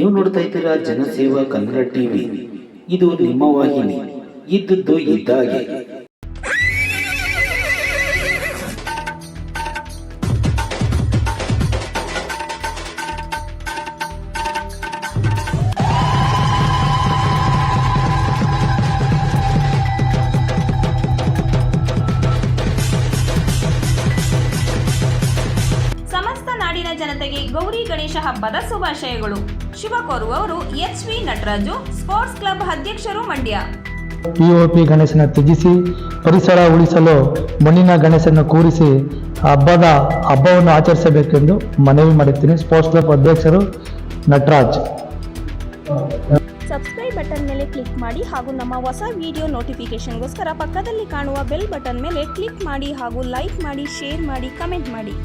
ನೀವು ನೋಡ್ತಾ ಇದ್ದೀರಾ ಜನಸೇವಾ ಕನ್ನಡ ಟಿವಿ. ಇದು ನಿಮ್ಮ ವಾಹಿನಿ. ಇದ್ದದ್ದು ಇದ್ದಾಗೆ. ನಾಡಿನ ಜನತೆಗೆ ಗೌರಿ ಗಣೇಶ ಹಬ್ಬದ ಶುಭಾಶಯಗಳು. ಶುಭ ಕೋರುವವರು H V Nataraju, sports club ಅಧ್ಯಕ್ಷರು, ಮಂಡ್ಯ. ಪಿಒಪಿ ಗಣೇಶನ ತ್ಯಜಿಸಿ ಪರಿಸರ ಉಳಿಸಲು ಮಣ್ಣಿನ ಗಣೇಶನ ಕೂರಿಸಿ ಹಬ್ಬವನ್ನು ಆಚರಿಸಬೇಕೆಂದು ಮನವಿ ಮಾಡುತ್ತೀನಿ. ಸ್ಪೋರ್ಟ್ಸ್ ಕ್ಲಬ್ ಅಧ್ಯಕ್ಷರು ನಟರಾಜ್. ಸಬ್ಸ್ಕ್ರೈಬ್ ಬಟನ್ ಮೇಲೆ ಕ್ಲಿಕ್ ಮಾಡಿ ಹಾಗೂ ನಮ್ಮ ಹೊಸ ವಿಡಿಯೋ ನೋಟಿಫಿಕೇಶನ್ಗೋಸ್ಕರ ಪಕ್ಕದಲ್ಲಿ ಕಾಣುವ ಬೆಲ್ ಬಟನ್ ಮೇಲೆ ಕ್ಲಿಕ್ ಮಾಡಿ ಹಾಗೂ ಲೈಕ್ ಮಾಡಿ, ಶೇರ್ ಮಾಡಿ, ಕಮೆಂಟ್ ಮಾಡಿ.